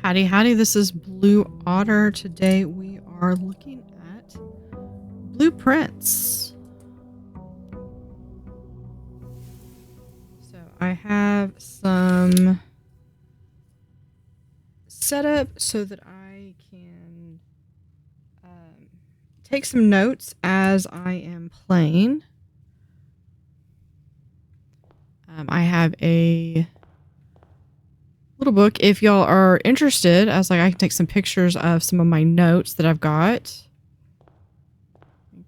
Howdy, howdy. This is Blue Otter. Today we are looking at blueprints. So I have some set up so that I can take some notes as I am playing. I have a little book. If y'all are interested, I can take some pictures of some of my notes that I've got.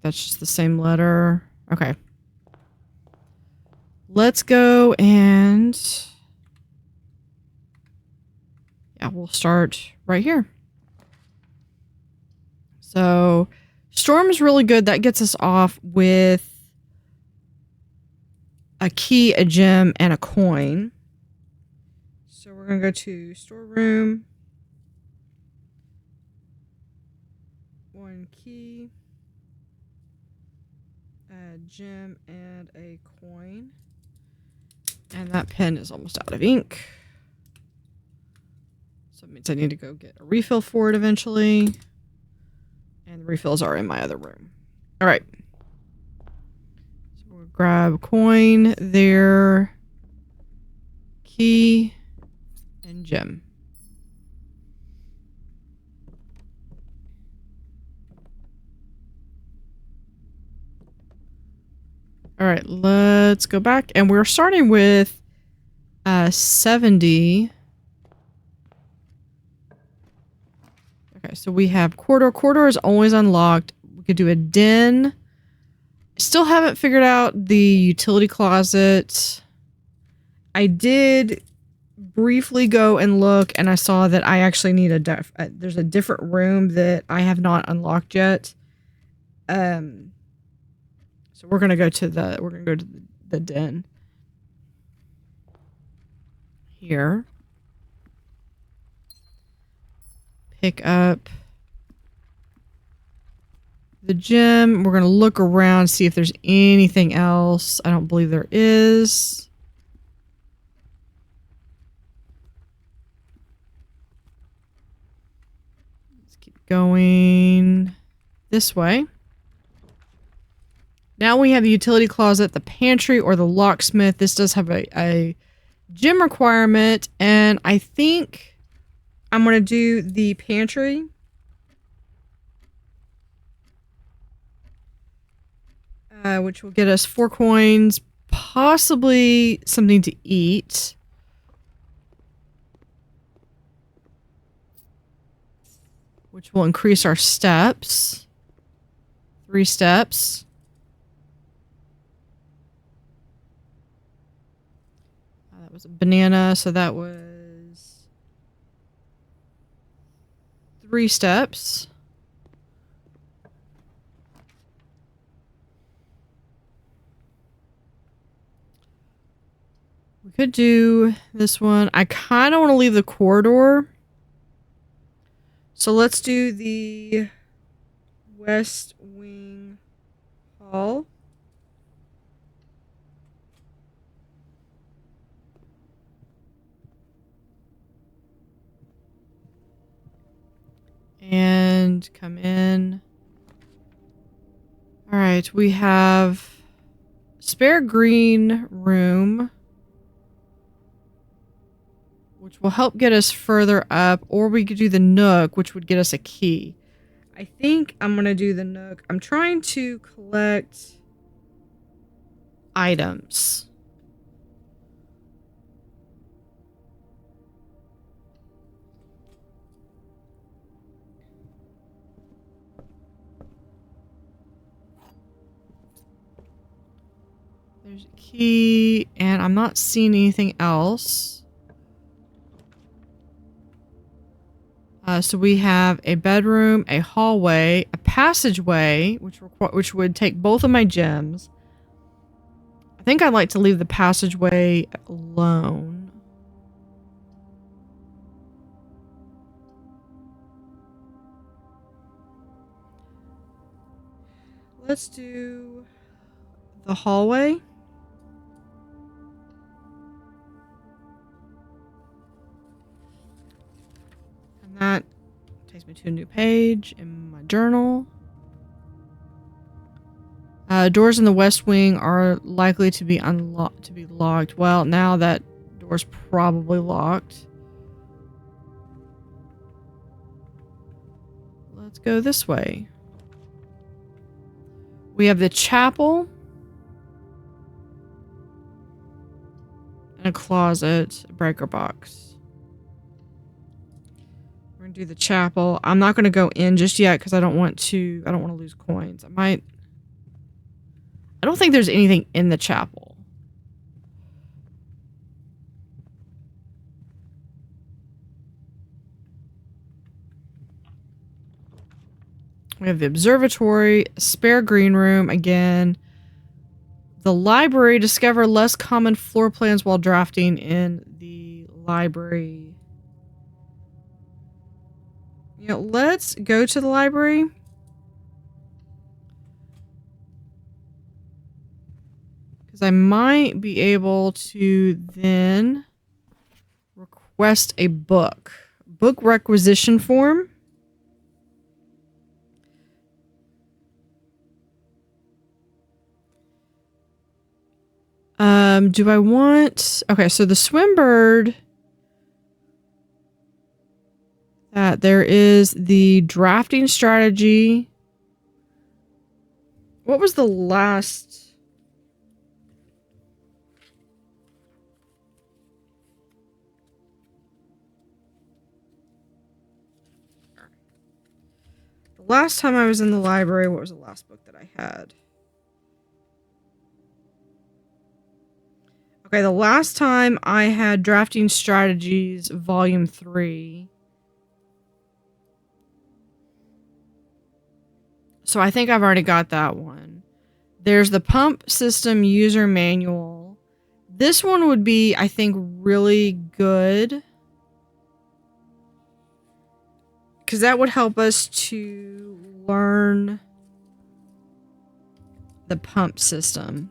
That's just the same letter. Okay. Let's go and we'll start right here. So storm is really good. That gets us off with a key, a gem, and a coin. So we're going to go to storeroom. One key, a gem, and a coin. And that pen is almost out of ink. So it means I need to go get a refill for it eventually. And the refills are in my other room. All right. So we'll grab a coin there, key, and gem. All right, let's go back. And we're starting with 70. Okay, so we have corridor. Corridor is always unlocked. We could do a den. Still haven't figured out the utility closet. I did briefly go and look, and I saw that I actually need there's a different room that I have not unlocked yet. So we're gonna go to the den here. Pick up the gem. We're gonna look around, see if there's anything else. I don't believe there is. Let's keep going this way. Now we have the utility closet, the pantry, or the locksmith. This does have a gem requirement, and I think I'm going to do the pantry. Which will get us 4 coins, possibly something to eat. Which will increase our steps. 3 steps. That was a banana, so that was 3 steps. We could do this one. I kind of want to leave the corridor. So let's do the West Wing Hall. And come in. All right, we have spare green room, which will help get us further up, or we could do the nook, which would get us a key. I think I'm going to do the nook. I'm trying to collect items. There's a key, and I'm not seeing anything else. So we have a bedroom, a hallway, a passageway, which would take both of my gems. I think I'd like to leave the passageway alone. Let's do the hallway. And that takes me to a new page in my journal. Doors in the west wing are likely to be locked. Well, now that door's probably locked. Let's go this way. We have the chapel. And a closet, a breaker box. We're gonna do the chapel. I'm not gonna go in just yet because I don't want to lose coins. I don't think there's anything in the chapel. We have the observatory, a spare green room again. The library, discover less common floor plans while drafting in the library. You know, let's go to the library. Because I might be able to then request a book. Book requisition form. Do I want... Okay, so the Swimbird... there is the drafting strategy. What was the last... The last time I was in the library, what was the last book that I had? Okay, the last time I had Drafting Strategies Volume 3. So I think I've already got that one. There's the Pump System User Manual. This one would be, I think, really good. Because that would help us to learn the pump system.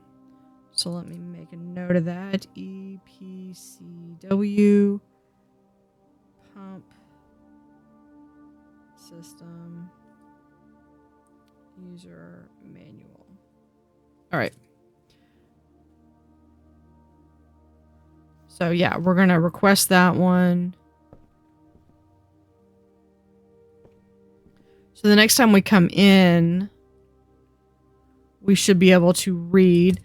So let me make a note of that. EPCW Pump System User Manual. All right. So yeah, we're going to request that one. So the next time we come in, we should be able to read.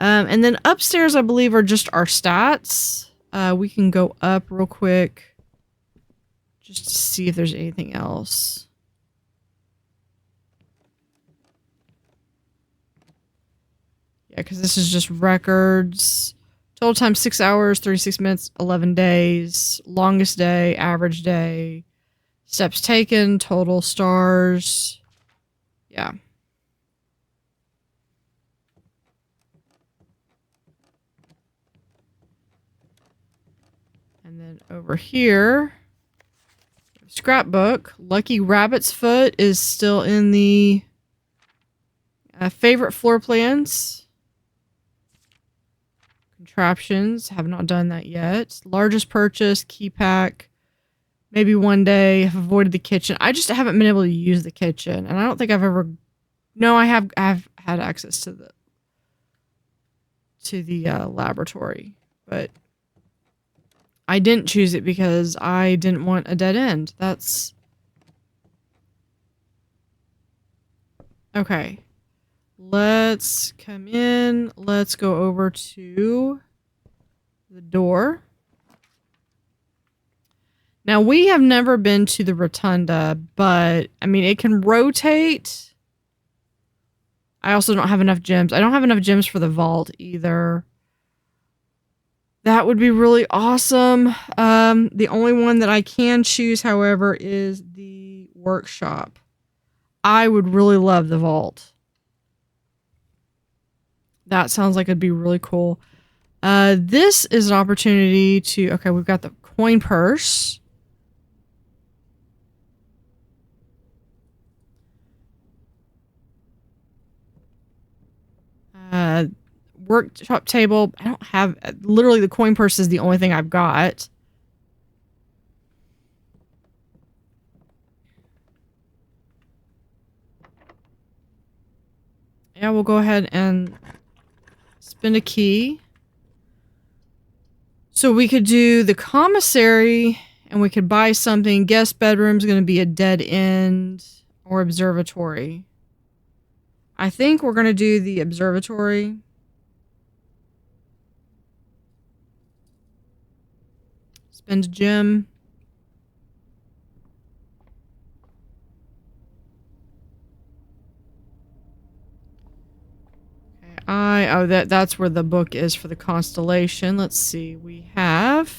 And then upstairs, I believe, are just our stats. We can go up real quick just to see if there's anything else. Yeah, because this is just records. Total time 6 hours, 36 minutes, 11 days. Longest day, average day. Steps taken, total stars. Yeah. And then over here, scrapbook. Lucky Rabbit's Foot is still in the favorite floor plans. Contraptions, have not done that yet. Largest purchase, key pack. Maybe one day. Have avoided the kitchen. I just haven't been able to use the kitchen, and I don't think I've ever. No, I have had access to the laboratory, but I didn't choose it because I didn't want a dead end. That's okay. Let's come in. Let's go over to the door. Now, we have never been to the rotunda, but, I mean, it can rotate. I also don't have enough gems. I don't have enough gems for the vault either. That would be really awesome. The only one that I can choose, however, is the workshop. I would really love the vault. That sounds like it'd be really cool. This is an opportunity to... Okay, we've got the coin purse. Workshop table. I don't have... Literally, the coin purse is the only thing I've got. Yeah, we'll go ahead and spend a key. So we could do the commissary and we could buy something. Guest bedroom's going to be a dead end or observatory. I think we're going to do the observatory. Spend a gem. That's where the book is for the constellation. Let's see. We have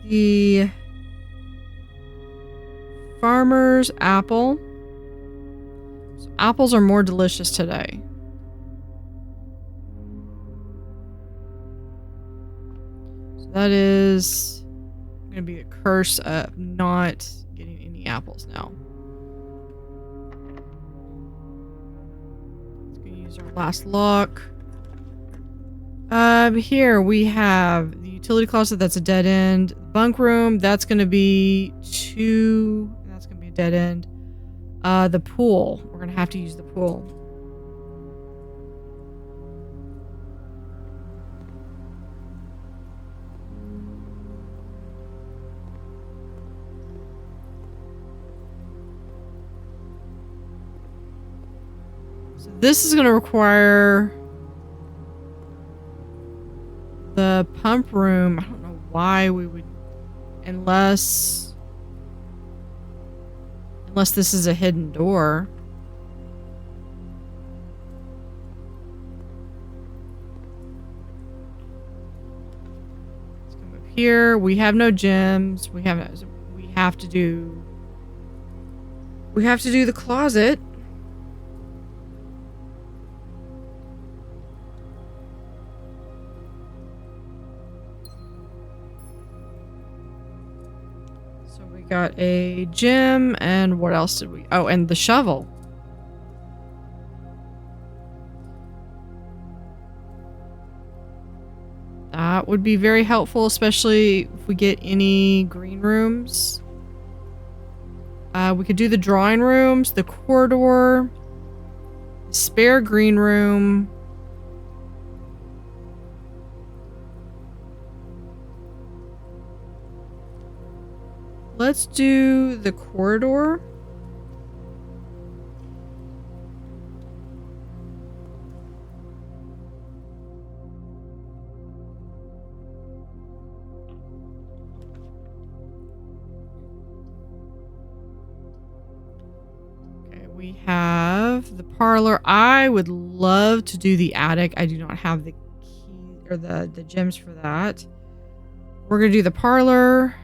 the farmer's apple. So apples are more delicious today. So that is going to be a curse of not getting any apples now. Let's go use our last lock. Here we have the utility closet. That's a dead end. Bunk room. That's going to be 2. That's going to be a dead end. The pool. We're going to have to use the pool. So this is going to require the pump room. I don't know why we would, unless this is a hidden door. Let's come up here. We have no gems. We have to do the closet. Got a gem, and what else did we... Oh, and the shovel. That would be very helpful, especially if we get any green rooms. We could do the drawing rooms, the corridor, the spare green room. Let's do the corridor. Okay, we have the parlor. I would love to do the attic. I do not have the key or the gems for that. We're gonna do the parlor.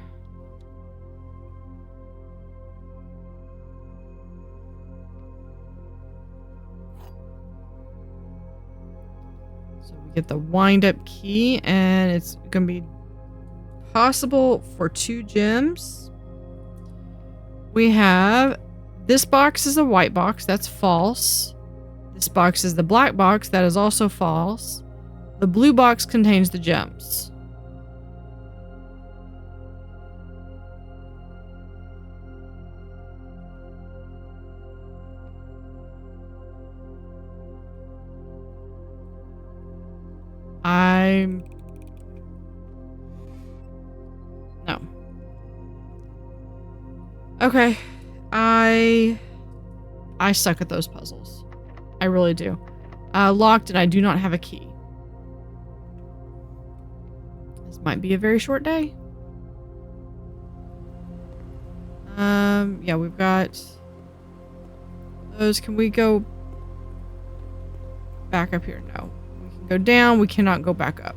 Get the wind-up key, and it's gonna be possible for 2 gems. We have this box is a white box. That's false. This box is the black box. That is also false. The blue box contains the gems. No. Okay. I suck at those puzzles. I really do. Locked, and I do not have a key. This might be a very short day. Yeah, we've got those. Can we go back up here? No. We can go down. We cannot go back up.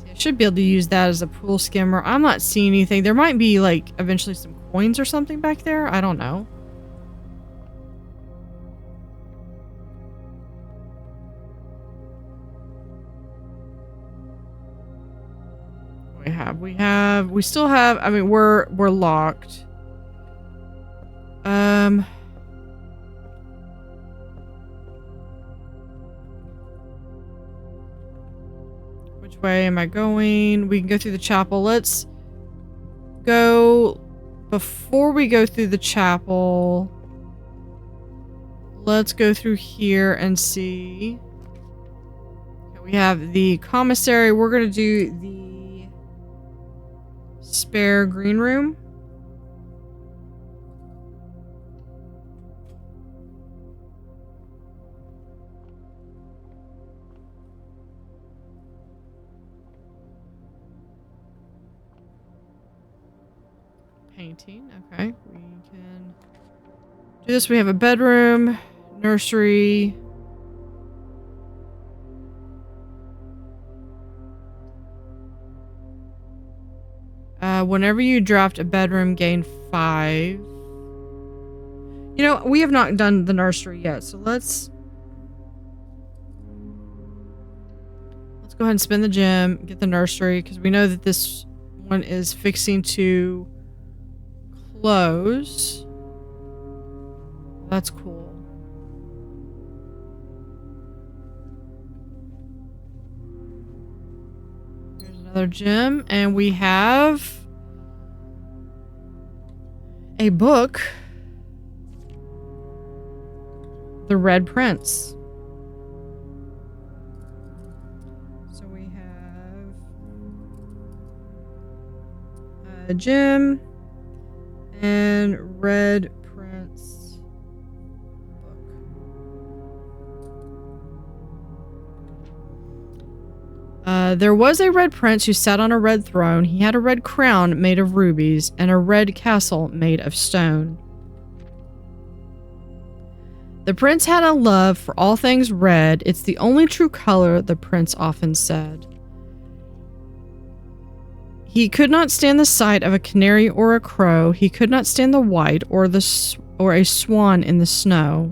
See, I should be able to use that as a pool skimmer. I'm not seeing anything. There might be, like, eventually some coins or something back there. I don't know. We still have, I mean, we're locked. way am I going? We can go through the chapel. Let's go... Before we go through the chapel, let's go through here and see. Okay, we have the commissary. We're going to do the spare green room. Painting. Okay, we can do this. We have a bedroom, nursery. Whenever you draft a bedroom, gain 5. You know, we have not done the nursery yet, so let's go ahead and spin the gem, get the nursery, because we know that this one is fixing to close. That's cool. Here's another gem, and we have a book. The Red Prince. So we have a gem and Red Prince book. There was a red prince who sat on a red throne. He had a red crown made of rubies and a red castle made of stone. The prince had a love for all things red. It's the only true color, the prince often said. He could not stand the sight of a canary or a crow. He could not stand the white or a swan in the snow.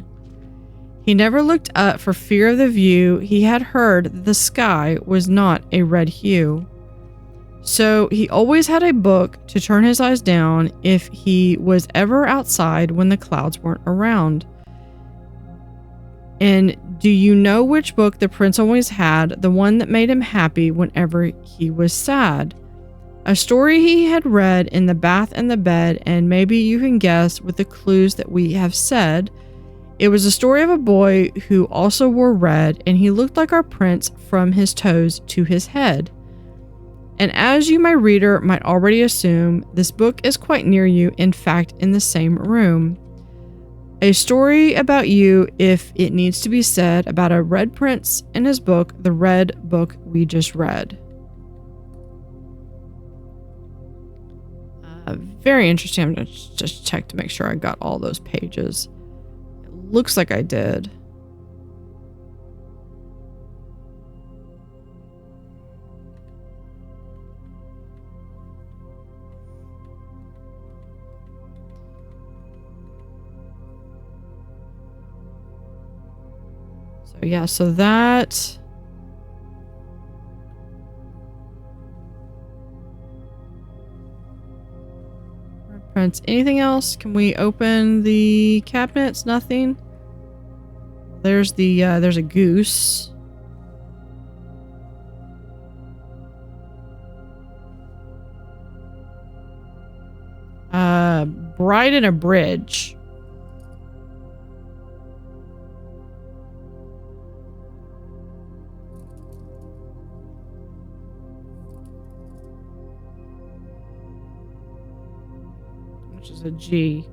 He never looked up for fear of the view. He had heard that the sky was not a red hue. So he always had a book to turn his eyes down if he was ever outside when the clouds weren't around. And do you know which book the prince always had? The one that made him happy whenever he was sad. A story he had read in the bath and the bed, and maybe you can guess with the clues that we have said. It was a story of a boy who also wore red, and he looked like our prince from his toes to his head. And as you, my reader, might already assume, this book is quite near you, in fact, in the same room. A story about you, if it needs to be said, about a red prince and his book, the red book we just read. Very interesting. I'm going to just check to make sure I got all those pages. It looks like I did. So yeah, so that... Prince. Anything else? Can we open the cabinets? Nothing. There's the there's a goose. Bride in a bridge. A G,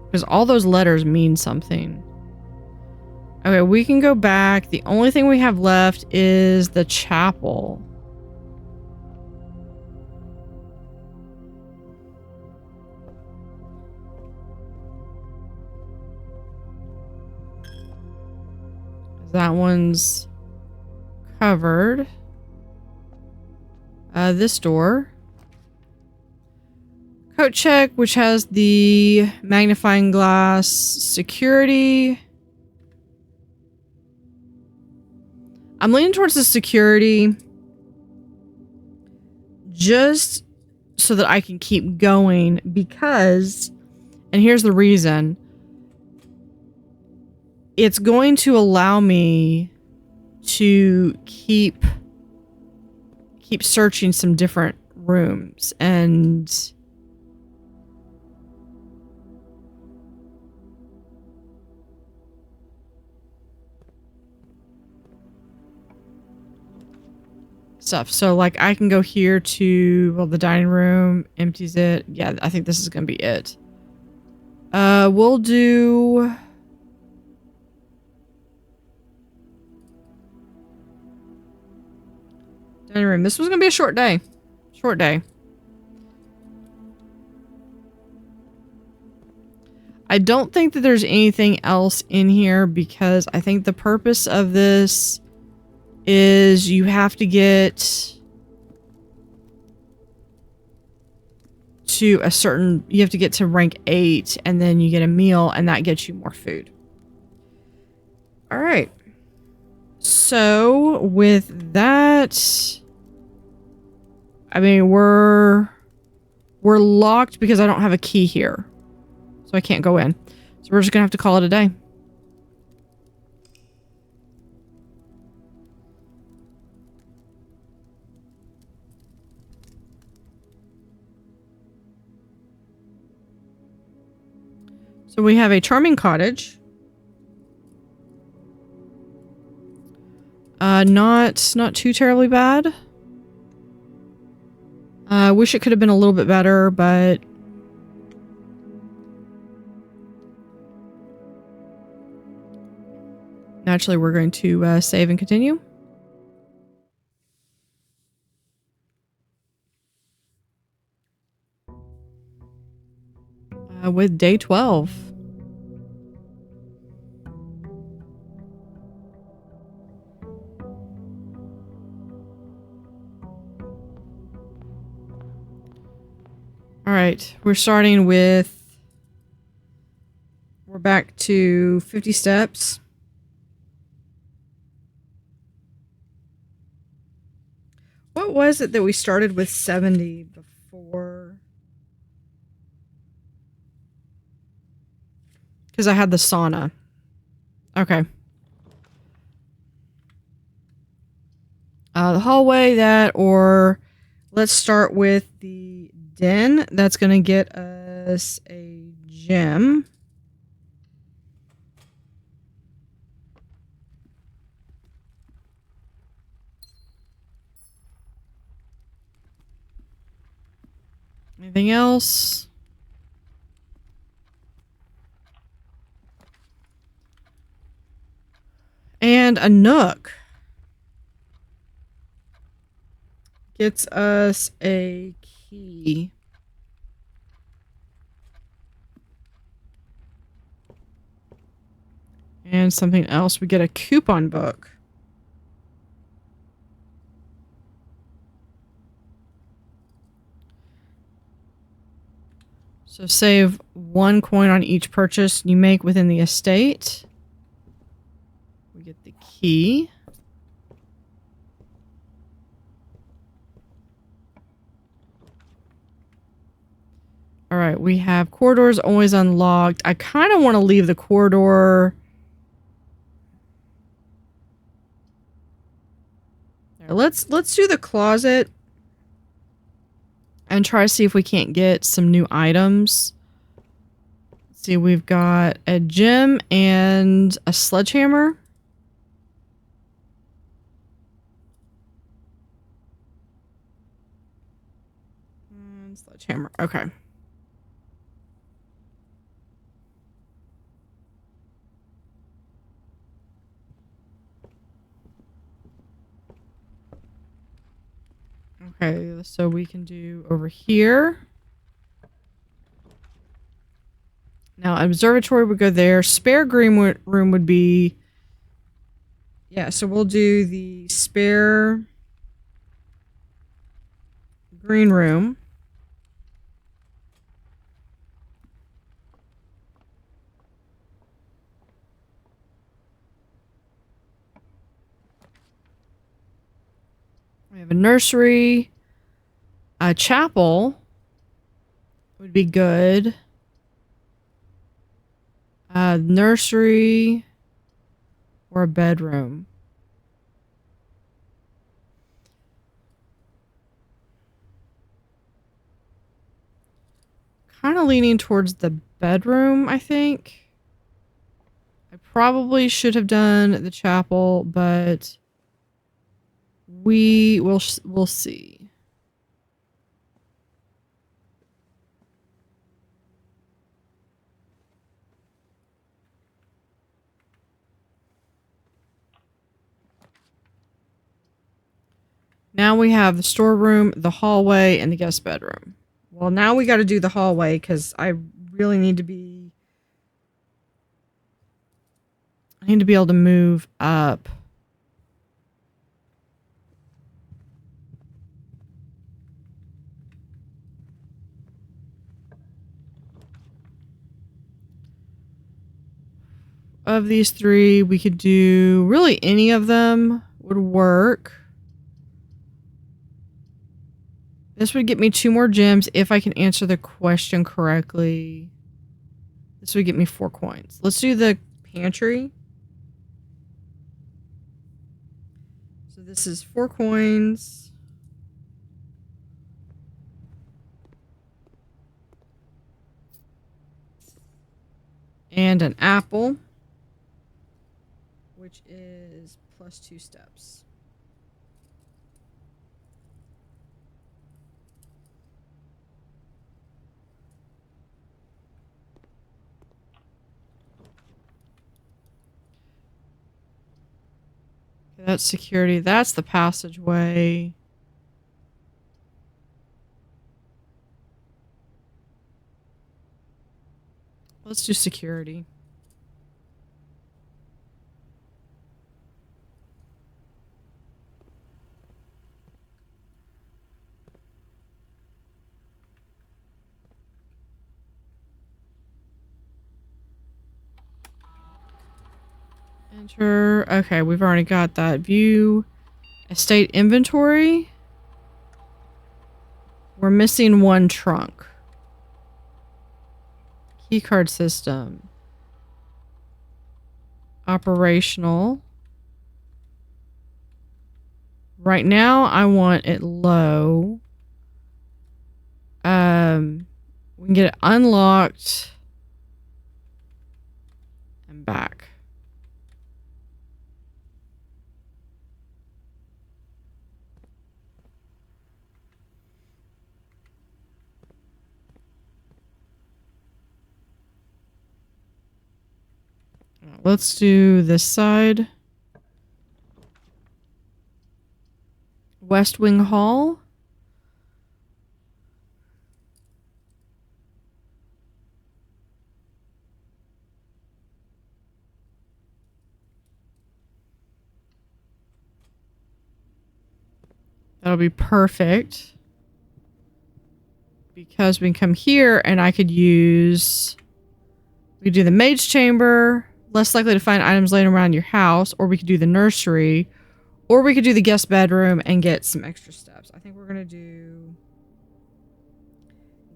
because all those letters mean something. Okay, we can go back. The only thing we have left is the chapel. That one's covered. This door. Coat check, which has the magnifying glass security. I'm leaning towards the security just so that I can keep going because, and here's the reason, it's going to allow me to keep searching some different rooms and stuff. So like I can go here to, well, the dining room, empties it. Yeah, I think this is gonna be it. We'll do dining room. This was gonna be a short day. Short day. I don't think that there's anything else in here because I think the purpose of this is you have to get to a certain, you have to get to rank 8 and then you get a meal and that gets you more food. All right. So with that, I mean, we're locked because I don't have a key here. So I can't go in. So we're just gonna have to call it a day. So we have a charming cottage. Not too terribly bad. I wish it could have been a little bit better, but naturally we're going to save and continue. With day 12. All right, we're starting with, we're back to 50 steps. What was it that we started with 70 before? Because I had the sauna. Okay. The hallway, that, or let's start with the den. That's going to get us a gem. Anything else? And a nook. Gets us a key. And something else. We get a coupon book. So save 1 coin on each purchase you make within the estate. We get the key. All right, we have corridors always unlocked. I kind of want to leave the corridor. Let's do the closet and try to see if we can't get some new items. Let's see, we've got a gem and a sledgehammer. And sledgehammer, okay. Okay, so we can do over here. Now, observatory would go there. Spare green room would be... Yeah, so we'll do the spare green room. We have a nursery. A chapel would be good. Nursery or a bedroom. kind of leaning towards the bedroom, I think. I probably should have done the chapel, but we'll see. Now we have the storeroom, the hallway, and the guest bedroom. Well, now we got to do the hallway because I really need to be... I need to be able to move up. Of these three, we could do... Really, any of them would work. This would get me 2 more gems if I can answer the question correctly. This would get me 4 coins. Let's do the pantry. So this is 4 coins. And an apple, which is plus 2 steps. That's security. That's the passageway. Let's do security. Enter. Okay, we've already got that. View estate inventory. We're missing 1 trunk. Keycard system. Operational. Right now, I want it low. We can get it unlocked and back. Let's do this side. West Wing Hall. That'll be perfect. Because we can come here and I could use... We could do the maid's chamber. Less likely to find items laying around your house. Or we could do the nursery. Or we could do the guest bedroom and get some extra steps. I think we're going to do...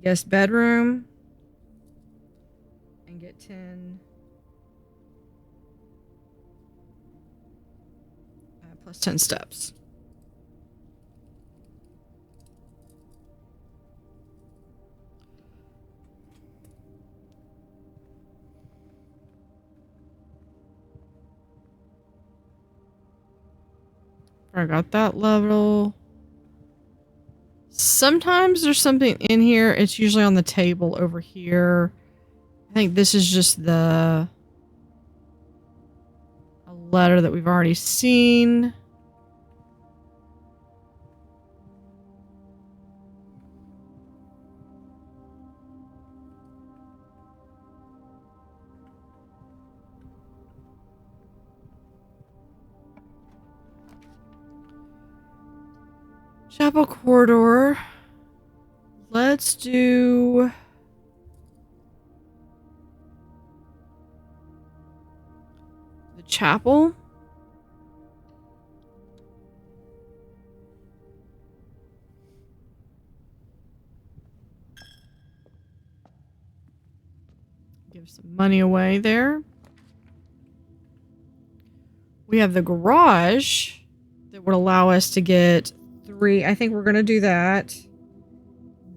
guest bedroom. And get 10... plus 10 steps. I got that level. Sometimes there's something in here. It's usually on the table over here. I think this is just a letter that we've already seen. Chapel corridor. Let's do... the chapel. Give some money away there. We have the garage that would allow us to get 3. I think we're going to do that.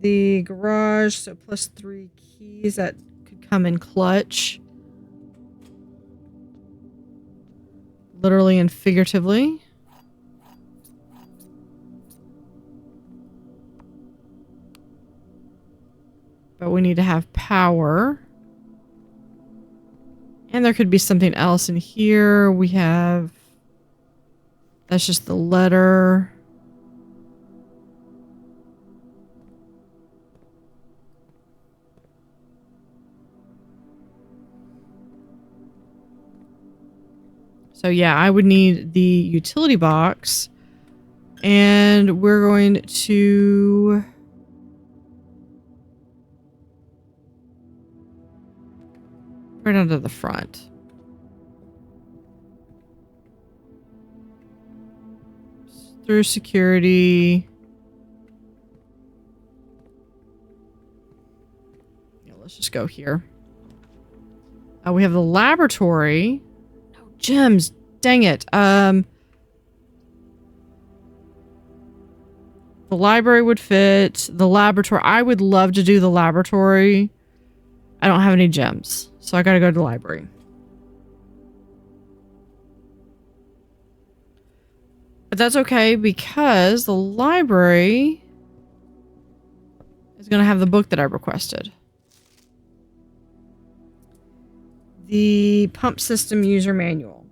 the garage, so plus 3 keys. That could come in clutch. Literally and figuratively. But we need to have power. And there could be something else in here. We have... That's just the letter. So yeah, I would need the utility box. And we're going to... right onto the front. Through security. Yeah, let's just go here. We have the laboratory. No gems. Dang it. The library would fit. The laboratory. I would love to do the laboratory. I don't have any gems, so I gotta go to the library. But that's okay because the library is gonna have the book that I requested. The pump system user manual.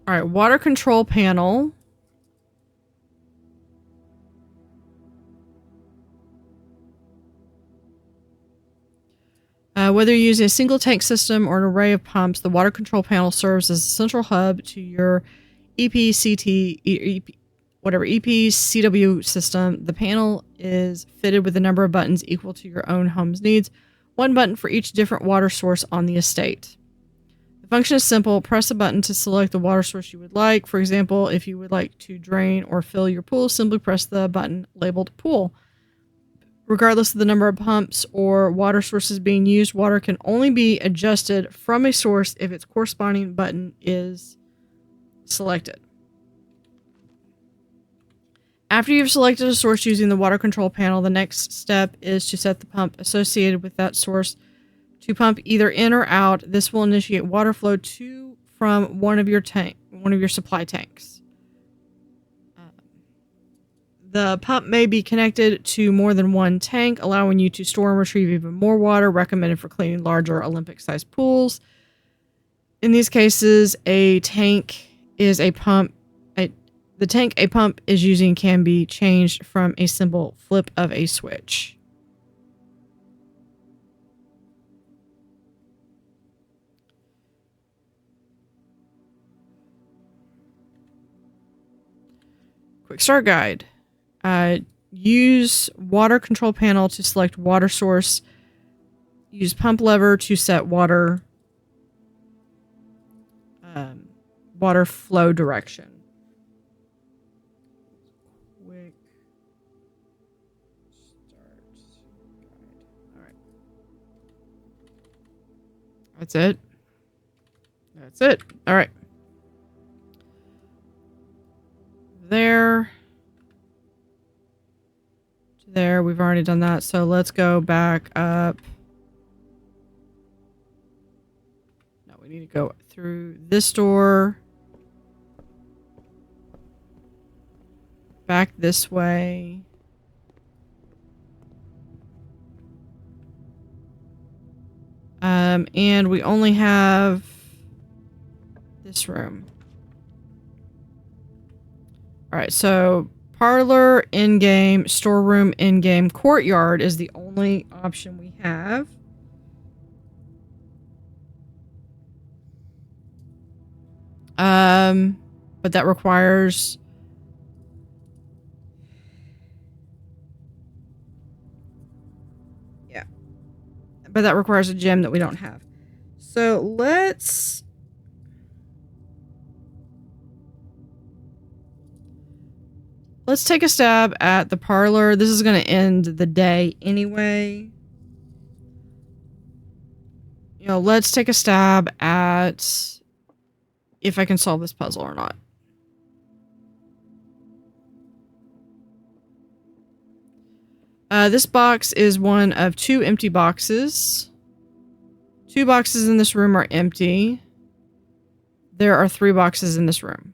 All right, water control panel. Whether you use a single tank system or an array of pumps, the water control panel serves as a central hub to your EPCW system. The panel is fitted with a number of buttons equal to your own home's needs. One button for each different water source on the estate. The function is simple. Press a button to select the water source you would like. For example, if you would like to drain or fill your pool, simply press the button labeled pool. Regardless of the number of pumps or water sources being used, water can only be adjusted from a source if its corresponding button is selected. After you've selected a source using the water control panel, the next step is to set the pump associated with that source to pump either in or out. This will initiate water flow to from one of your supply tanks. The pump may be connected to more than one tank, allowing you to store and retrieve even more water, recommended for cleaning larger Olympic-sized pools. In these cases, a tank is a pump. The tank a pump is using can be changed from a simple flip of a switch. Quick start guide. Use water control panel to select water source. Use pump lever to set water flow direction. Quick start guide. All right. That's it. That's it. All right. There. There, we've already done that, so let's go back up. No, we need to go through this door. Back this way. And we only have this room. Alright, so parlor in-game, storeroom in-game, courtyard is the only option we have. But that requires... yeah. But that requires a gem that we don't have. So let's... let's take a stab at the parlor. This is going to end the day anyway. you know, let's take a stab at if I can solve this puzzle or not. This box is one of 2 empty boxes. 2 boxes in this room are empty. There are 3 boxes in this room.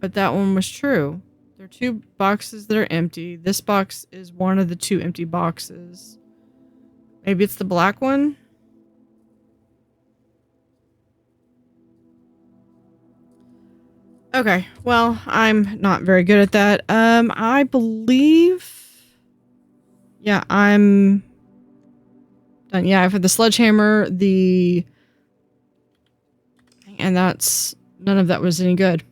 But that one was true. There are 2 boxes that are empty. This box is one of the 2 empty boxes. Maybe it's the black one? Okay, well, I'm not very good at that. I believe... Yeah, I'm done. Yeah, I've had the sledgehammer, and that's... None of that was any good.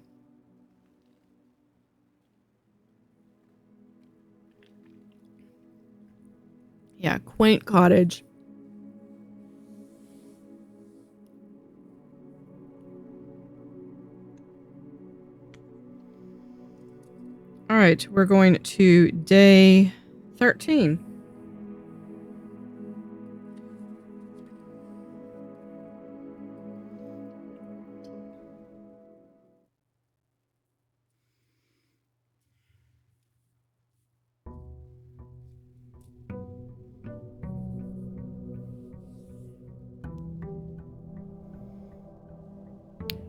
Yeah, quaint cottage. All right, we're going to day 13.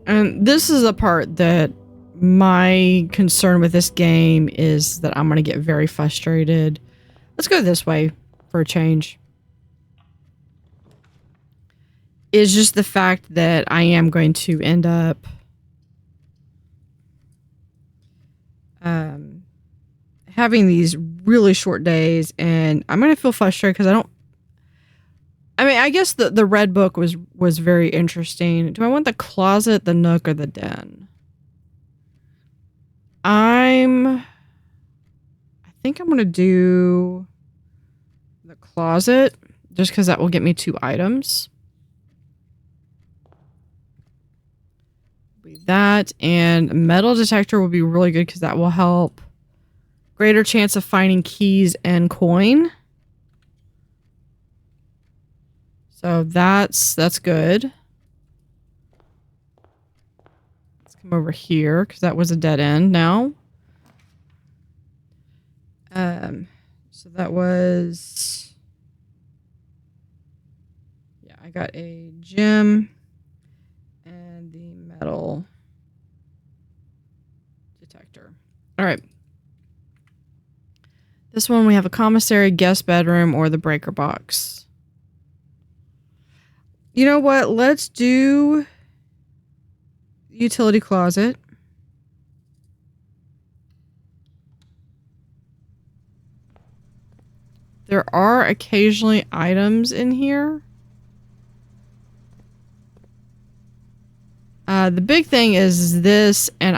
And this is a part that my concern with this game is that I'm going to get very frustrated. Let's go this way for a change. Is just the fact that I am going to end up having these really short days, and I'm going to feel frustrated because I mean, I guess the red book was very interesting. Do I want the closet, the nook, or the den? I think I'm going to do the closet just because that will get me 2 items. That and metal detector will be really good because that will help. Greater chance of finding keys and coin. So that's good. Let's come over here because that was a dead end now. So that was, yeah, I got a gem and the metal detector. All right. This one we have a commissary, guest bedroom, or the breaker box. You know what? Let's do utility closet. There are occasionally items in here. The big thing is this, and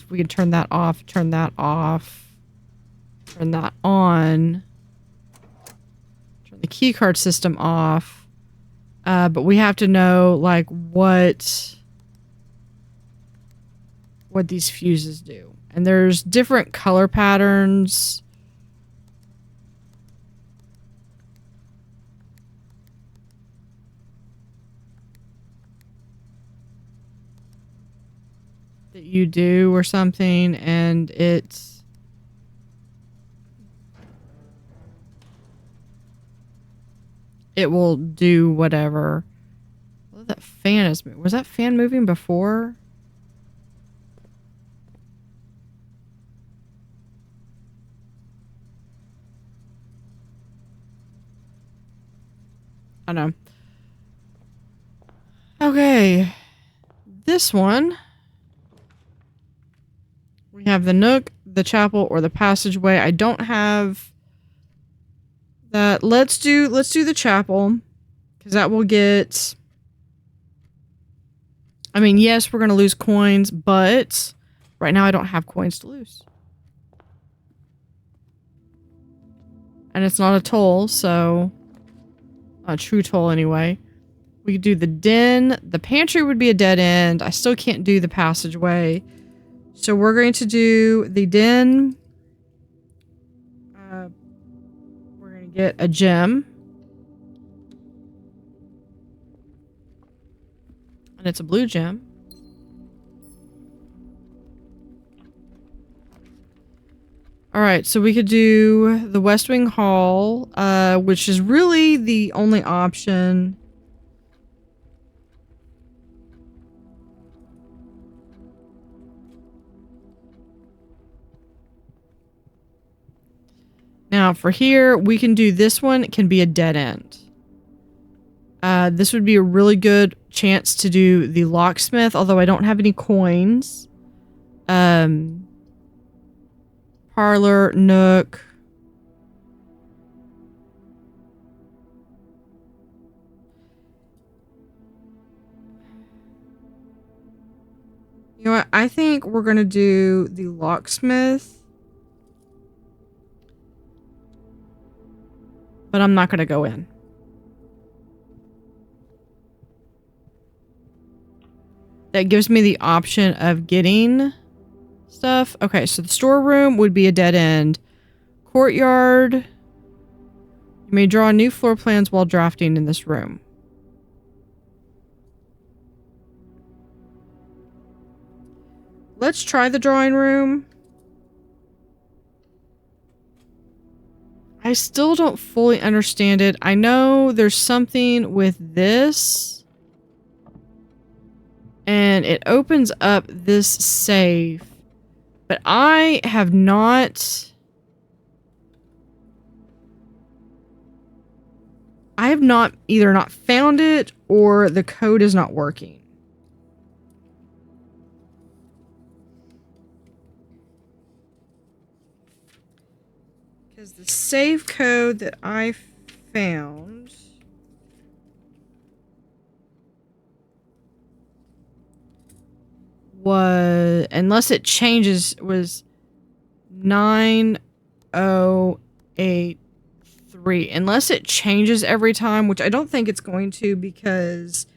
we can turn that off, turn that off, turn that on, turn the key card system off. But we have to know like what these fuses do. And there's different color patterns. That you do or something, and it will do whatever. Oh, that fan is moving. Was that fan moving before? I don't know. Okay. This one. We have the nook, the chapel, or the passageway. I don't have that. Let's do the chapel, because that will get... I mean, yes, we're going to lose coins, but right now I don't have coins to lose. And it's not a toll, so... Not a true toll, anyway. We could do the den. The pantry would be a dead end. I still can't do the passageway. So we're going to do the den. We're going to get a gem. And it's a blue gem. Alright, so we could do the West Wing Hall, which is really the only option. Now for here, we can do this one. It can be a dead end. This would be a really good chance to do the locksmith, although I don't have any coins. Parlor, nook. You know what? I think we're going to do the locksmith. But I'm not going to go in. That gives me the option of getting stuff. Okay, so the storeroom would be a dead end. Courtyard. You may draw new floor plans while drafting in this room. Let's try the drawing room. I still don't fully understand it. I know there's something with this. And it opens up this safe. But I have not... I have not either not found it or the code is not working. Because the save code that I found was, unless it changes, was 9083. Unless it changes every time, which I don't think it's going to, because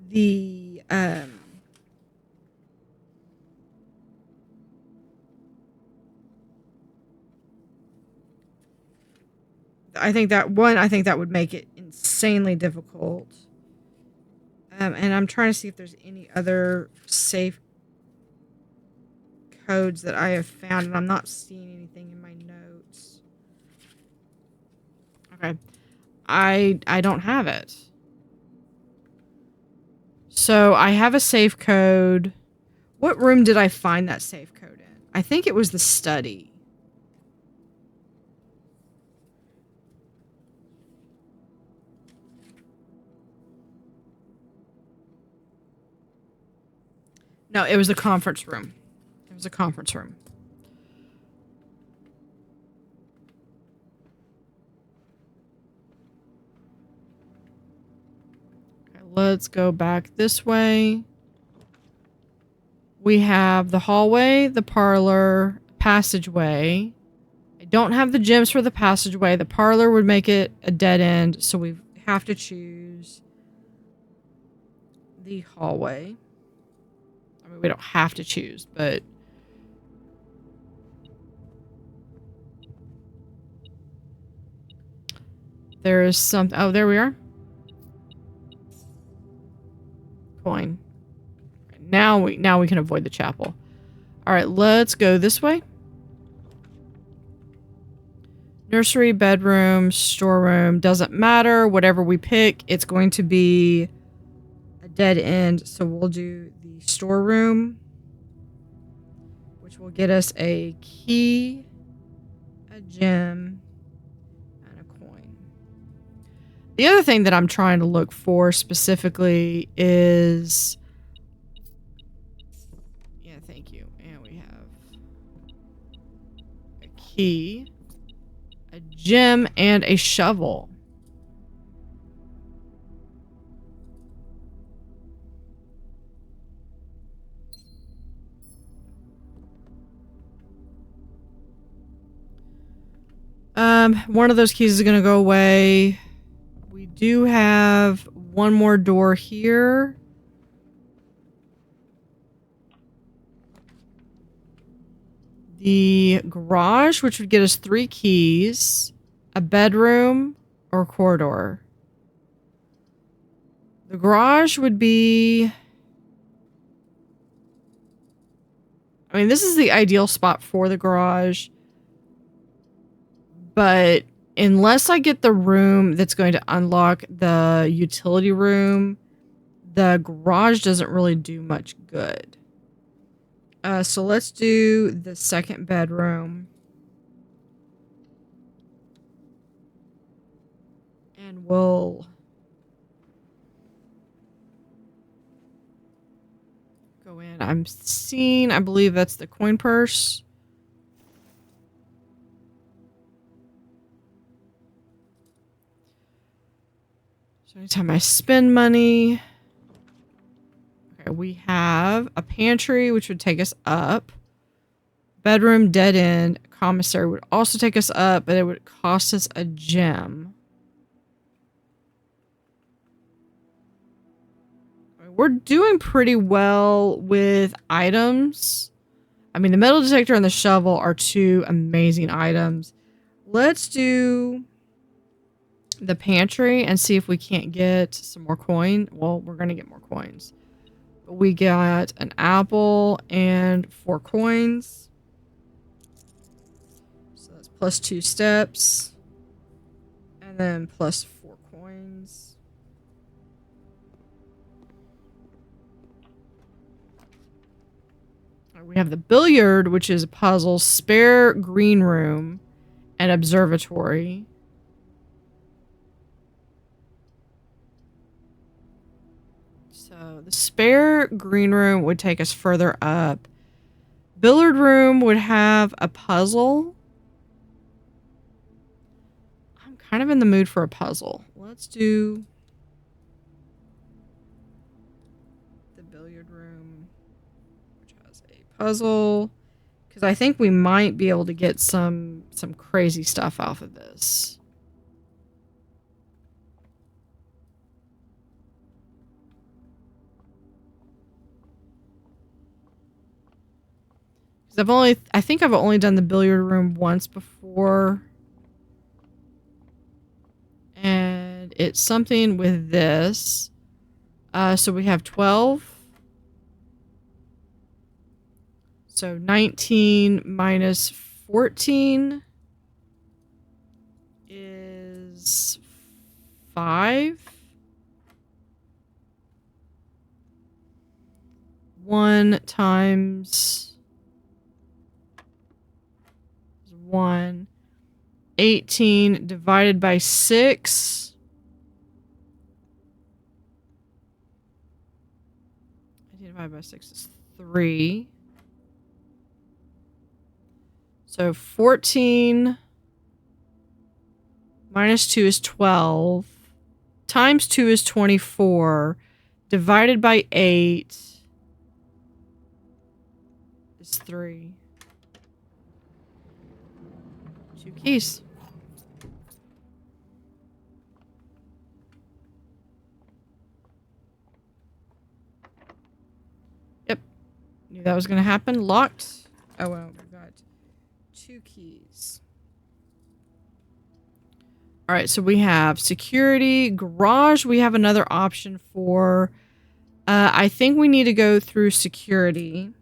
the I think that would make it insanely difficult. And I'm trying to see if there's any other safe codes that I have found, and I'm not seeing anything in my notes. Okay. I don't have it. So I have a safe code. What room did I find that safe code in? I think it was the study. No, it was the conference room. It was a conference room. Okay, let's go back this way. We have the hallway, the parlor, passageway. I don't have the gems for the passageway. The parlor would make it a dead end, so we have to choose the hallway. We don't have to choose, but there is some. Oh, there we are. Coin. Now we can avoid the chapel. All right, let's go this way. Nursery, bedroom, storeroom, doesn't matter. Whatever we pick, it's going to be a dead end. So we'll do the storeroom, which will get us a key, a gem, and a coin. The other thing that I'm trying to look for specifically is... Yeah, thank you. And we have a key, a gem, and a shovel. One of those keys is going to go away. We do have one more door here. The garage, which would get us 3 keys, a bedroom, or corridor. The garage would be... I mean, this is the ideal spot for the garage. But unless I get the room that's going to unlock the utility room, the garage doesn't really do much good. So let's do the second bedroom. And we'll go in. I'm seeing, I believe that's the coin purse. So anytime I spend money... Okay, we have a pantry, which would take us up. Bedroom, dead end. Commissary would also take us up, but it would cost us a gem. We're doing pretty well with items. I mean, the metal detector and the shovel are 2 amazing items. Let's do the pantry and see if we can't get some more coin. Well, we're going to get more coins. But we got an apple and 4 coins. So that's plus 2 steps. And then plus 4 coins. We have the billiard, which is a puzzle, spare green room, and observatory. So the spare green room would take us further up. Billiard room would have a puzzle. I'm kind of in the mood for a puzzle. Let's do the billiard room, which has a puzzle, because I think we might be able to get some crazy stuff off of this. I think I've only done the billiard room once before. And it's something with this. So we have 12. So 19 minus 14 is 5. 1 times 1. 18 divided by 6. 18 divided by 6 is 3. So 14 minus 2 is 12. Times 2 is 24. Divided by 8 is 3. 2 keys. Yep. Knew that was going to happen. Locked. Oh, well, we got 2 keys. All right, so we have security, garage. We have another option for. I think we need to go through security.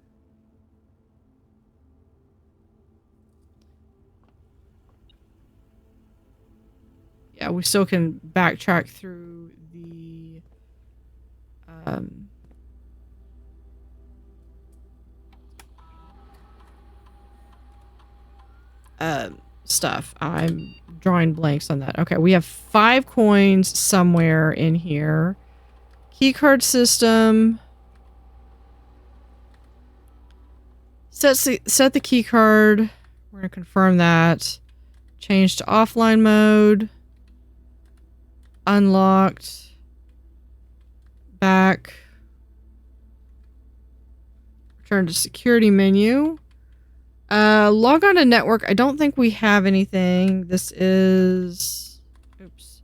Yeah, we still can backtrack through the stuff. I'm drawing blanks on that. Okay, we have 5 coins somewhere in here. Keycard system. Set the keycard. We're going to confirm that. Change to offline mode. Unlocked. Back. Return to security menu. Log on to network. I don't think we have anything. This is... Oops.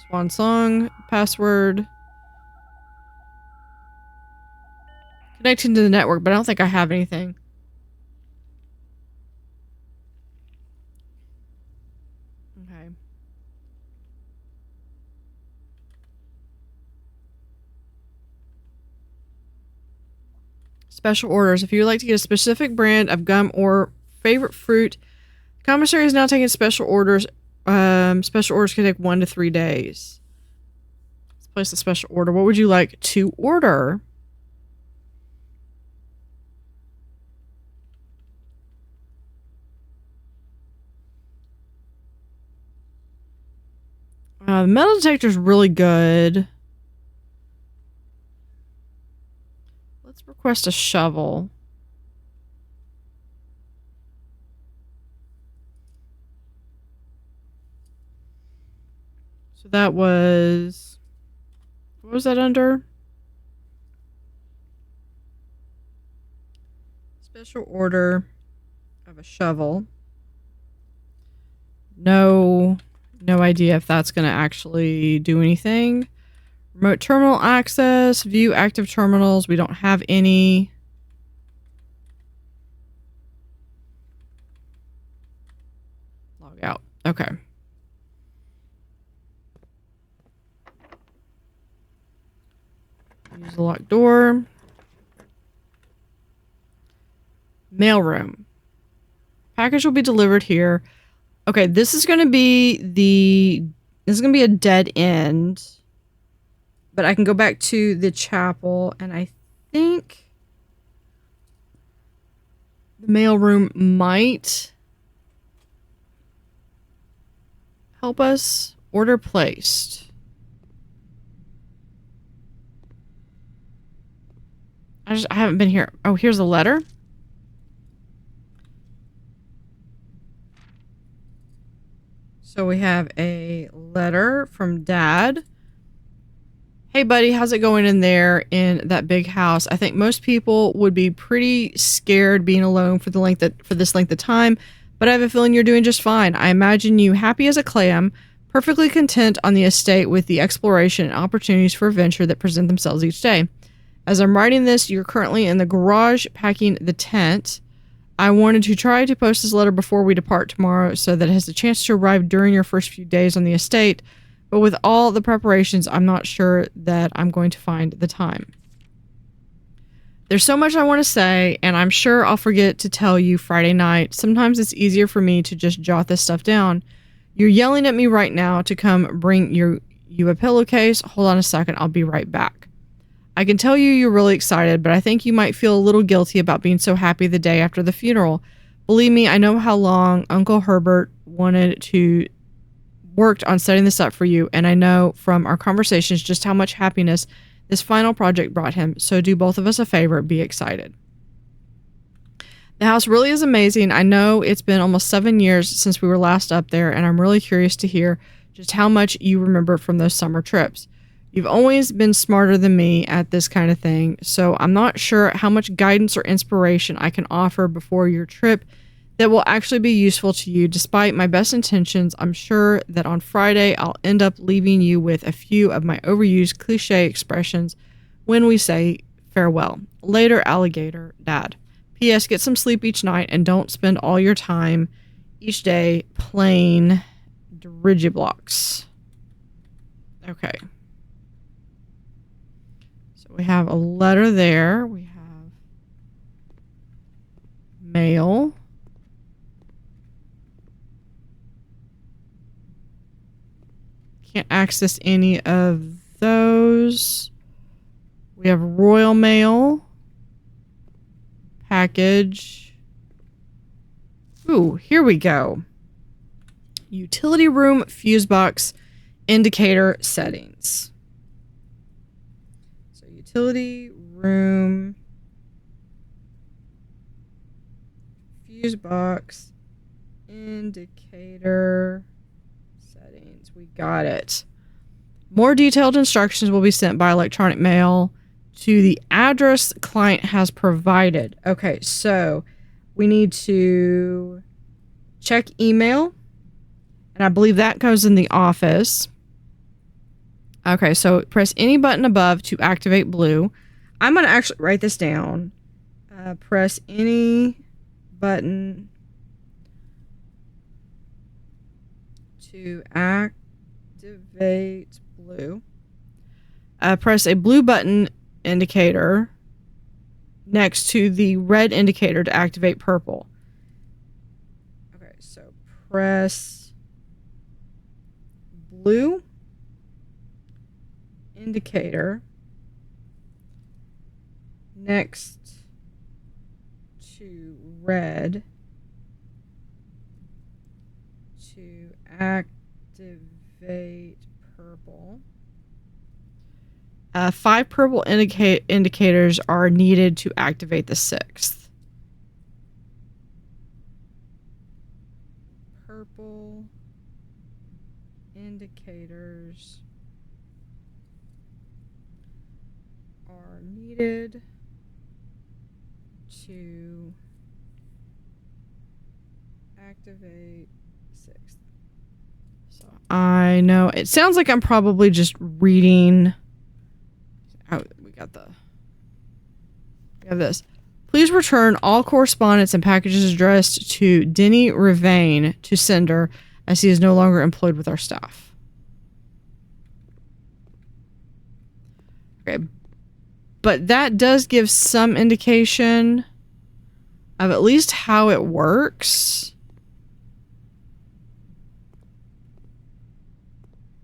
Swan song. Password. Connecting to the network, but I don't think I have anything. Okay. Special orders. If you would like to get a specific brand of gum or favorite fruit, the commissary is now taking special orders. Special orders can take 1 to 3 days. Let's place a special order. What would you like to order? The metal detector is really good. Let's request a shovel. So that was... What was that under? Special order of a shovel. No idea if that's going to actually do anything. Remote terminal access, view active terminals. We don't have any. Log out. Okay. Use the locked door. Mailroom. Package will be delivered here. Okay, this is going to be a dead end. But I can go back to the chapel, and I think the mailroom might help us. Order placed. I haven't been here. Oh, here's a letter. So we have a letter from Dad. Hey buddy, how's it going in there in that big house? I think most people would be pretty scared being alone for this length of time, but I have a feeling you're doing just fine. I imagine you happy as a clam, perfectly content on the estate with the exploration and opportunities for adventure that present themselves each day. As I'm writing this, you're currently in the garage packing the tent. I wanted to try to post this letter before we depart tomorrow so that it has a chance to arrive during your first few days on the estate. But with all the preparations, I'm not sure that I'm going to find the time. There's so much I want to say, and I'm sure I'll forget to tell you Friday night. Sometimes it's easier for me to just jot this stuff down. You're yelling at me right now to come bring you a pillowcase. Hold on a second, I'll be right back. I can tell you're really excited, but I think you might feel a little guilty about being so happy the day after the funeral. Believe me, I know how long Uncle Herbert worked on setting this up for you, and I know from our conversations just how much happiness this final project brought him, so do both of us a favor, be excited. The house really is amazing. I know it's been almost 7 years since we were last up there, and I'm really curious to hear just how much you remember from those summer trips. You've always been smarter than me at this kind of thing, so I'm not sure how much guidance or inspiration I can offer before your trip that will actually be useful to you. Despite my best intentions, I'm sure that on Friday I'll end up leaving you with a few of my overused cliche expressions when we say farewell. Later, alligator, Dad. P.S. Get some sleep each night and don't spend all your time each day playing Digiblocks. Okay. So we have a letter there. We have mail. Can't access any of those. We have Royal Mail. Package. Ooh, here we go. Utility room fuse box indicator settings. So utility room fuse box indicator settings. We got it. More detailed instructions will be sent by electronic mail to the address client has provided. Okay, so we need to check email. And I believe that goes in the office. Okay, so press any button above to activate blue. I'm going to actually write this down. Press any button to activate blue. Press a blue button indicator next to the red indicator to activate purple. Okay, so press blue indicator next to red to activate purple. 5 purple indicators are needed to activate the 6th. Purple indicators are needed to activate 6th. So I know it sounds like I'm probably just reading. Oh, we got this. Please return all correspondence and packages addressed to Denny Ryzen to sender, as he is no longer employed with our staff. Okay. But that does give some indication of at least how it works.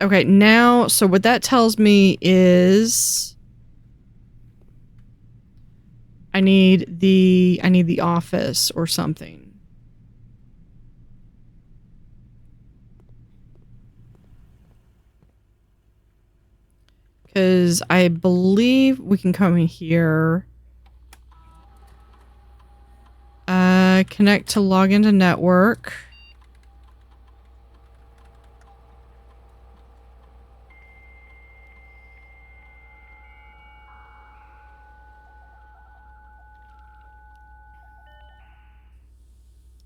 Okay, now, so what that tells me is I need the office or something. Because I believe we can come in here. Connect to log into network.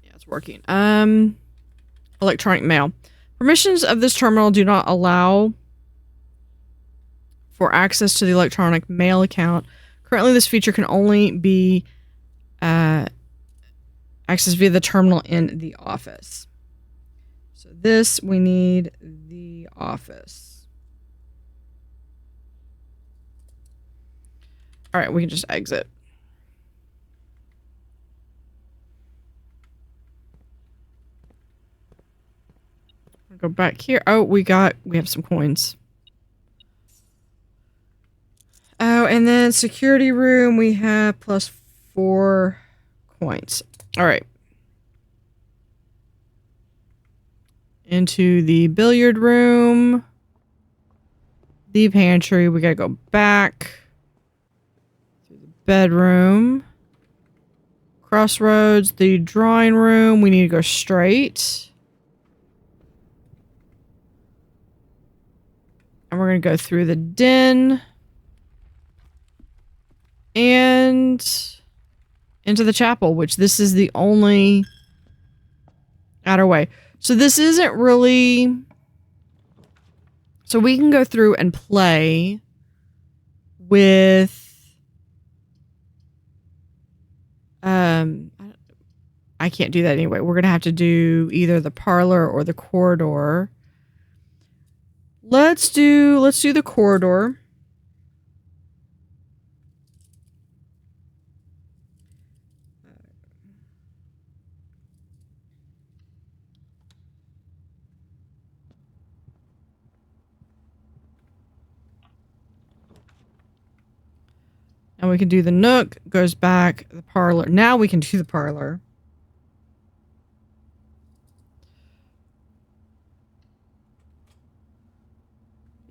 Yeah, it's working. Electronic mail. Permissions of this terminal do not allow for access to the electronic mail account. Currently, this feature can only be accessed via the terminal in the office. So this, we need the office. All right, we can just exit. Go back here. Oh, we have some coins. Oh, and then security room, we have +4 coins. All right. Into the billiard room. The pantry. We gotta go back. Through the bedroom. Crossroads. The drawing room. We need to go straight. And we're going to go through the den. And into the chapel, which this is the only outer way. So this isn't really... So we can go through and play with... I can't do that anyway. We're going to have to do either the parlor or the corridor. Let's do the corridor. And we can do the nook, goes back, the parlor. Now we can do the parlor.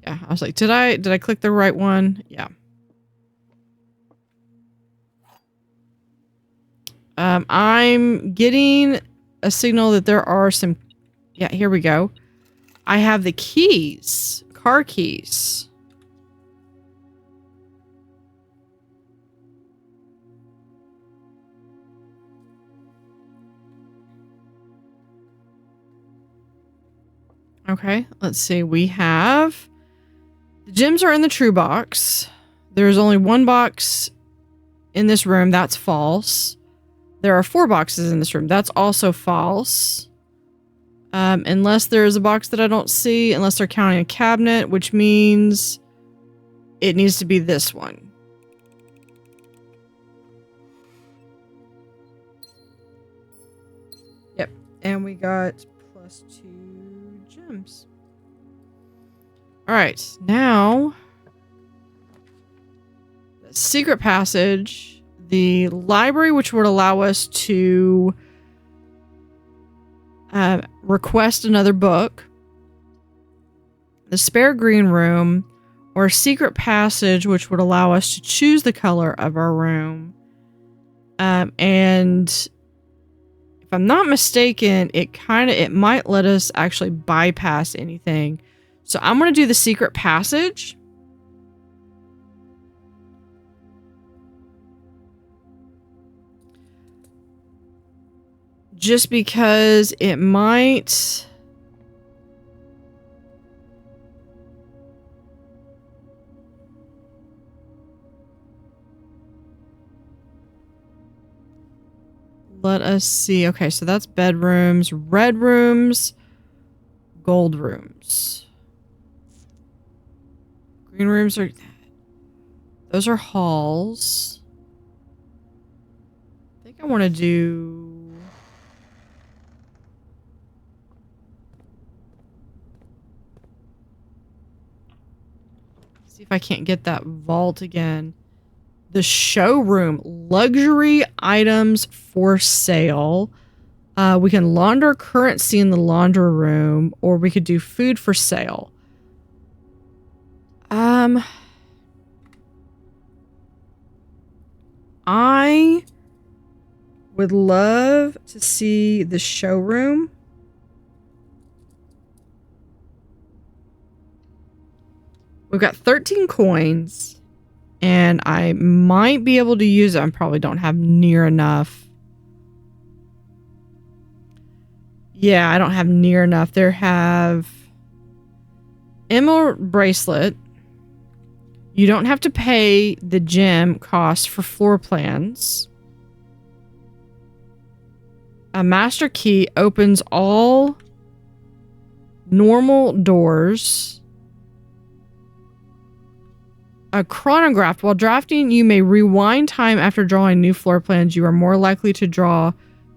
Yeah, I was like, did I click the right one? Yeah. I'm getting a signal that there are some... Yeah, here we go. I have the keys. Car keys. Okay, let's see. We have The gems are in the true box. There's only one box in this room. That's false. There are 4 boxes in this room. That's also false. Unless there's a box that I don't see, unless they're counting a cabinet, which means it needs to be this one. Yep. And we got +2 gems. All right. Now, the secret passage, the library, which would allow us to request another book, the spare green room, or a secret passage, which would allow us to choose the color of our room. And if I'm not mistaken, it might let us actually bypass anything. So I'm going to do the secret passage. Just because it might... Let us see. Okay, so that's bedrooms, red rooms, gold rooms. Green rooms are... Those are halls. I think I want to do... See if I can't get that vault again. The showroom, luxury items for sale. We can launder currency in the laundry room, or we could do food for sale. I would love to see the showroom. We've got 13 coins. And I might be able to use it. I probably don't have near enough. Yeah, I don't have near enough. There have emerald bracelet. You don't have to pay the gem cost for floor plans. A master key opens all normal doors. A chronograph. While drafting, you may rewind time after drawing new floor plans. You are more likely to draw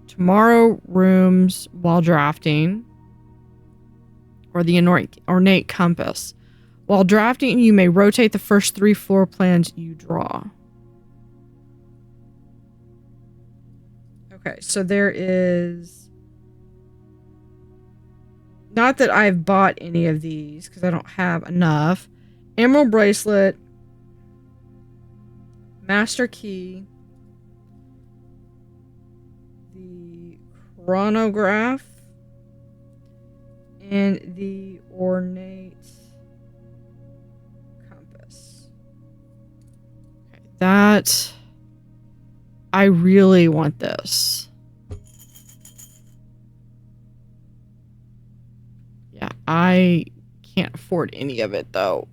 tomorrow rooms while drafting. Or the ornate compass. While drafting, you may rotate the first 3 floor plans you draw. Okay, so there is... Not that I've bought any of these, because I don't have enough. Emerald bracelet. Master key, the chronograph, and the ornate compass. Okay, that... I really want this. Yeah, I can't afford any of it, though.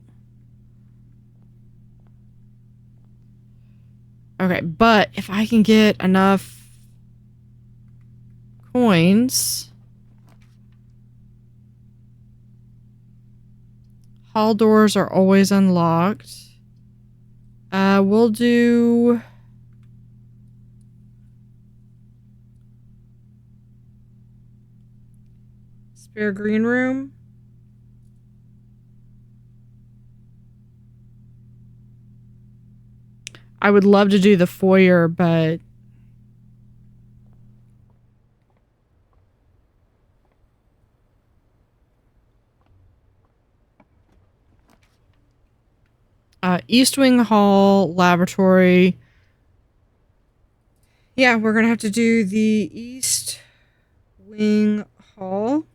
Okay, but if I can get enough coins, hall doors are always unlocked. We'll do spare green room. I would love to do the foyer, but East Wing Hall, Laboratory. Yeah, we're going to have to do the East Wing Hall.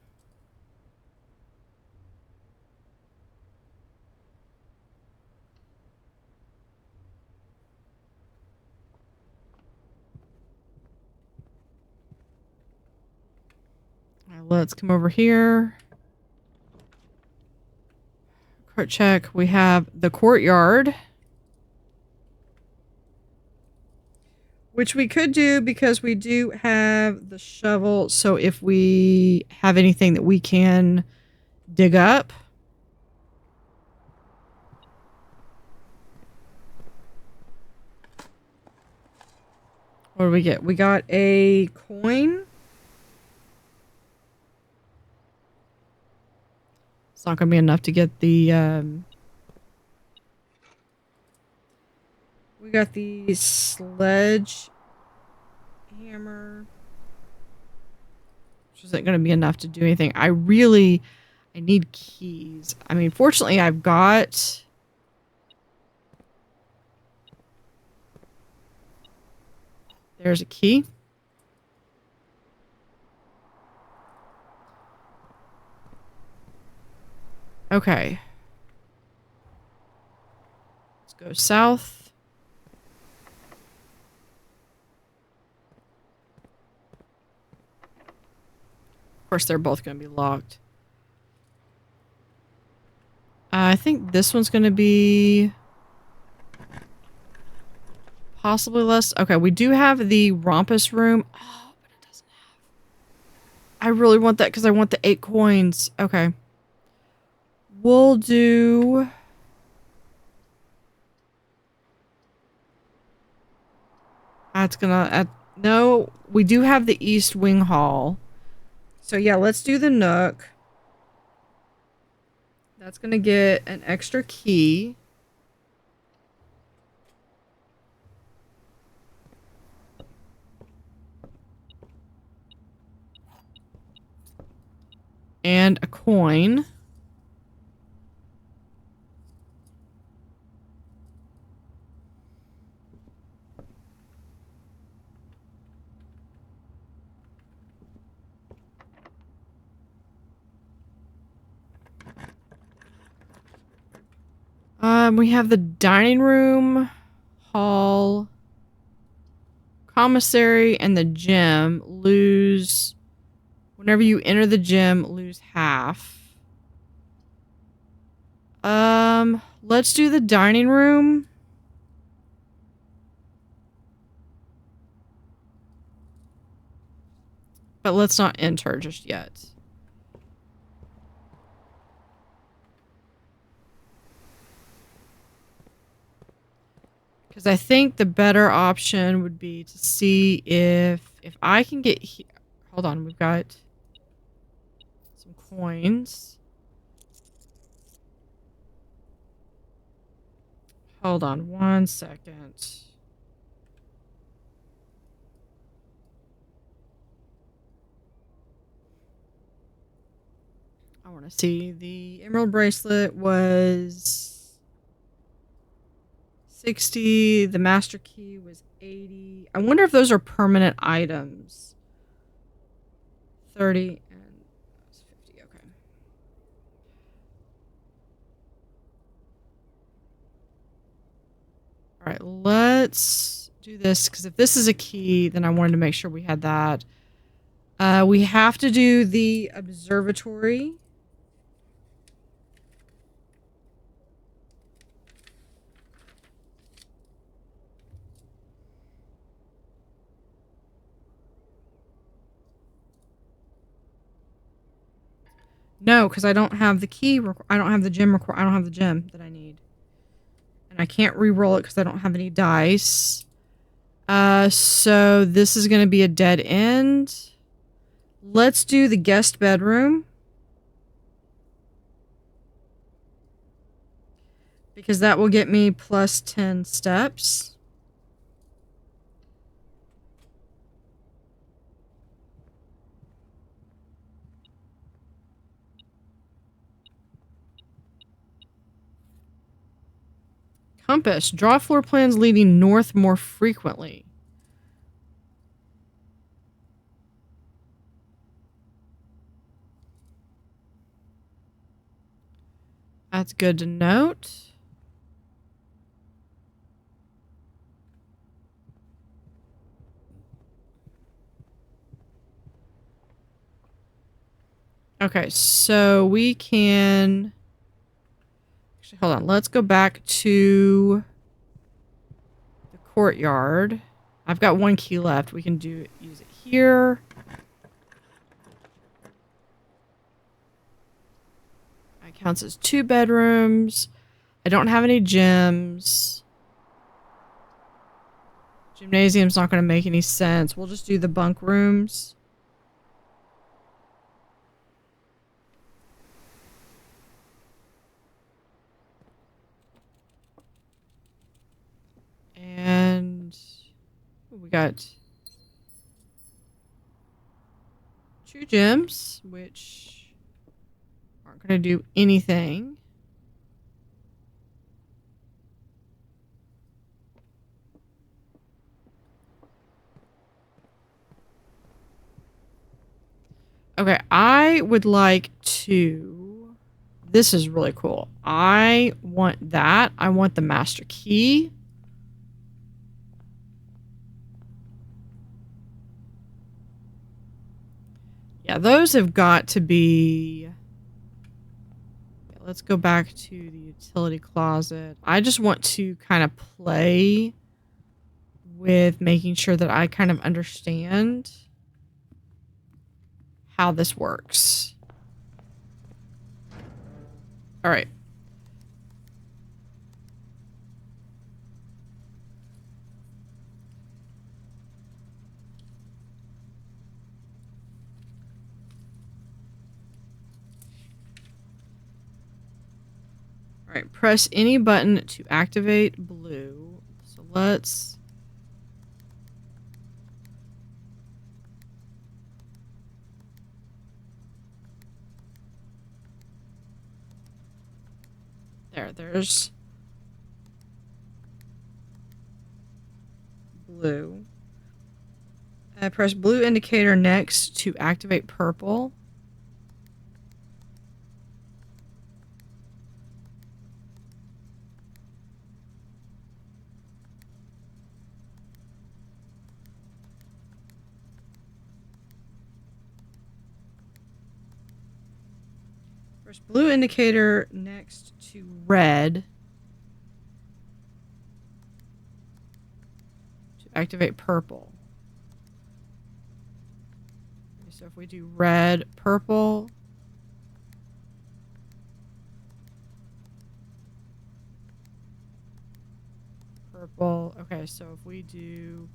Let's come over here. Quick check. We have the courtyard, which we could do because we do have the shovel. So if we have anything that we can dig up. What do we get? We got a coin. It's not going to be enough to get the... we got the sledge hammer. Which isn't going to be enough to do anything. I need keys. I mean, fortunately, I've got... There's a key. Okay. Let's go south. Of course, they're both going to be locked. I think this one's going to be possibly less. Okay, we do have the Rompus room. Oh, but it doesn't have... I really want that because I want the 8 coins. Okay. We'll do... That's gonna... no, we do have the East Wing Hall. So yeah, let's do the Nook. That's gonna get an extra key. And a coin. We have the dining room, hall, commissary, and the gym. Lose... Whenever you enter the gym, lose half. Let's do the dining room. But let's not enter just yet. Because I think the better option would be to see if I can get here. Hold on, we've got some coins. Hold on 1 second. I want to see. The emerald bracelet was 60. The master key was 80. I wonder if those are permanent items. 30 and 50. Okay. All right, let's do this because if this is a key, then I wanted to make sure we had that. We have to do the observatory. No, because I don't have the key. I don't have the gem. I don't have the gem that I need, and I can't re-roll it because I don't have any dice. So this is going to be a dead end. Let's do the guest bedroom. Because that will get me plus 10 steps. Compass. Draw floor plans leading north more frequently. That's good to note. Okay, so we can Actually, hold on. Let's go back to the courtyard. I've got 1 key left. We can use it here. It counts as 2 bedrooms. I don't have any gyms. Gymnasium's not going to make any sense. We'll just do the bunk rooms. And we got 2 gyms, which aren't going to do anything. Okay, I would like to... This is really cool. I want that. I want the master key. Yeah, those have got to be... Okay, let's go back to the utility closet. I just want to kind of play with making sure that I kind of understand how this works. All right. All right, press any button to activate blue. So let's... There's blue. I press blue indicator next to activate purple. Press blue indicator next to red to activate purple. Okay, so if we do red, purple. Purple. Okay, so if we do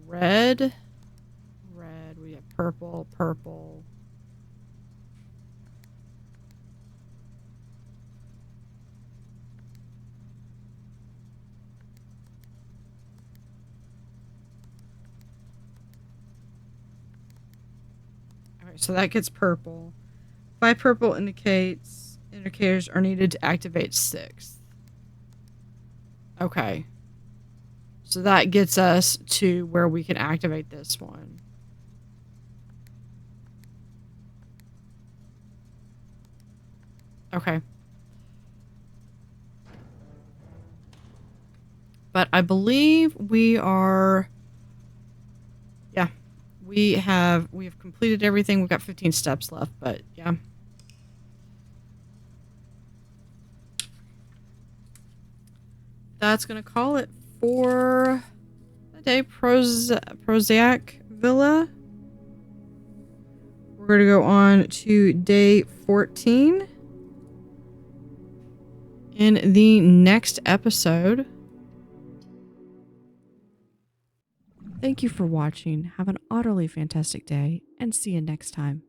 red, we have purple, purple. So that gets purple. 5 purple indicators are needed to activate 6th. Okay. So that gets us to where we can activate this one. Okay. But I believe we are... Yeah. We have completed everything. We've got 15 steps left, but yeah. That's going to call it for the day. Prozac Villa. We're going to go on to day 14 in the next episode. Thank you for watching. Have an utterly fantastic day and see you next time.